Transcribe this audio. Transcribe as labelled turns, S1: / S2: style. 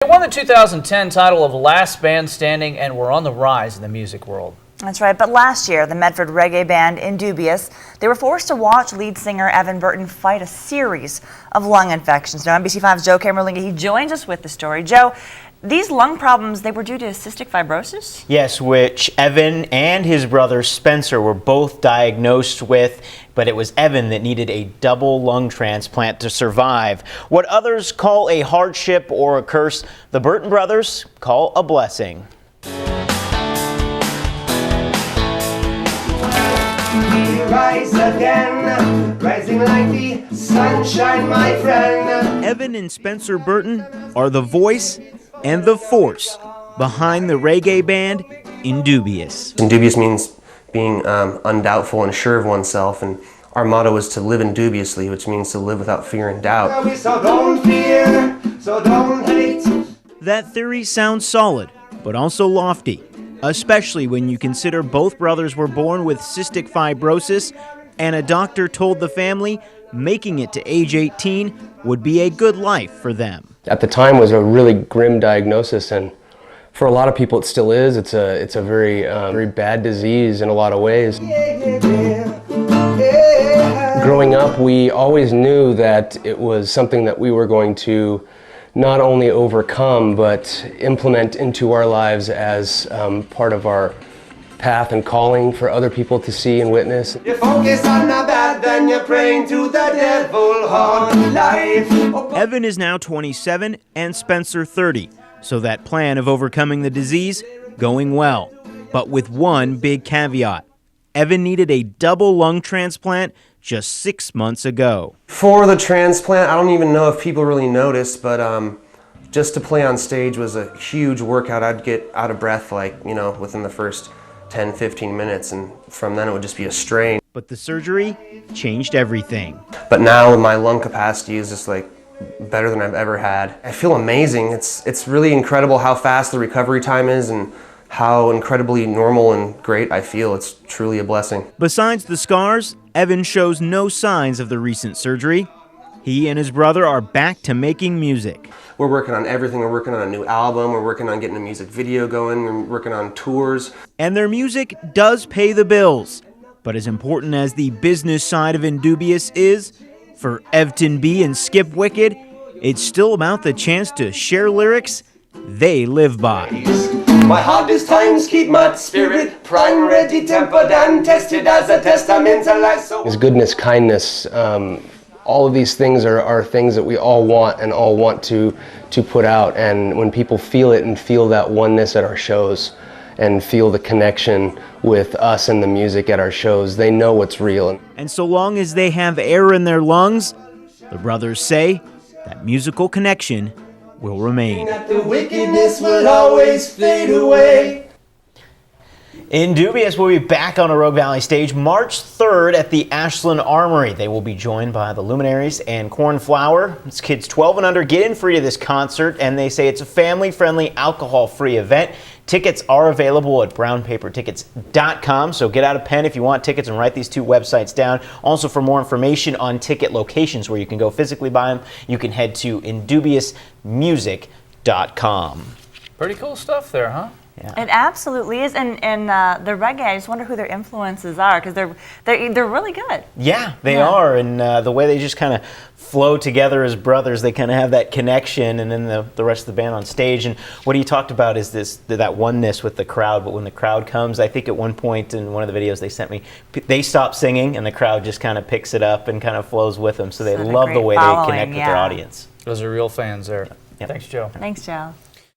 S1: They won the 2010 title of Last Band Standing and were on the rise in the music world.
S2: That's right, but last year, the Medford reggae band Indubious, they were forced to watch lead singer Evan Burton fight a series of lung infections. Now, NBC5's Joe Camerlinga, he joins us with the story. Joe, these lung problems, they were due to cystic fibrosis?
S3: Yes, which Evan and his brother Spencer were both diagnosed with, but it was Evan that needed a double lung transplant to survive. What others call a hardship or a curse, the Burton brothers call a blessing.
S4: Rise again, rising like the sunshine, my friend.
S3: Evan and Spencer Burton are the voice and the force behind the reggae band Indubious.
S4: Indubious means being undoubtful and sure of oneself, and our motto is to live indubiously, which means to live without fear and doubt.
S5: So don't fear, so don't hate.
S3: That theory sounds solid, but also lofty, especially when you consider both brothers were born with cystic fibrosis, and a doctor told the family making it to age 18 would be a good life for them.
S6: At the time was a really grim diagnosis, and for a lot of people it still is. It's a very bad disease in a lot of ways. Growing up, we always knew that it was something that we were going to not only overcome, but implement into our lives as part of our path and calling for other people to see and witness.
S5: You focus on the bad, then you're praying to the devil all life.
S3: Evan is now 27 and Spencer 30, so that plan of overcoming the disease going well, but with one big caveat. Evan needed a double lung transplant just 6 months ago.
S4: For the transplant, I don't even know if people really noticed, but just to play on stage was a huge workout. I'd get out of breath within the first 10-15 minutes, and from then it would just be a strain.
S3: But the surgery changed everything.
S4: But now my lung capacity is just better than I've ever had. I feel amazing. It's really incredible how fast the recovery time is and how incredibly normal and great I feel. It's truly a blessing.
S3: Besides the scars, Evan shows no signs of the recent surgery. He and his brother are back to making music.
S4: We're working on everything. We're working on a new album. We're working on getting a music video going. We're working on tours.
S3: And their music does pay the bills. But as important as the business side of Indubious is, for Evton B and Skip Wicked, it's still about the chance to share lyrics they live by.
S5: My hardest times keep my spirit prime, ready, tempered, and tested as a testament to life.
S6: His goodness, kindness, all of these things are things that we all want and all want to put out. And when people feel it and feel that oneness at our shows and feel the connection with us and the music at our shows, they know what's real.
S3: And so long as they have air in their lungs, the brothers say that musical connection will remain.
S5: That the wickedness will always fade away.
S3: Indubious will be back on a Rogue Valley stage March 3rd at the Ashland Armory. They will be joined by the Luminaries and Cornflower. It's kids 12 and under get in free to this concert, and they say it's a family-friendly, alcohol-free event. Tickets are available at brownpapertickets.com, so get out a pen if you want tickets and write these two websites down. Also, for more information on ticket locations where you can go physically buy them, you can head to indubiousmusic.com.
S1: Pretty cool stuff there, huh?
S2: Yeah. It absolutely is, and the reggae, I just wonder who their influences are, because they're really good.
S3: Yeah, they are, and the way they just kind of flow together as brothers, they kind of have that connection, and then the rest of the band on stage. And what he talked about is that oneness with the crowd, but when the crowd comes, I think at one point in one of the videos they sent me, they stop singing, and the crowd just kind of picks it up and kind of flows with them, so they love the way they connect with their audience.
S1: Those are real fans there.
S3: Yep.
S1: Thanks, Joe.
S2: Thanks, Joe.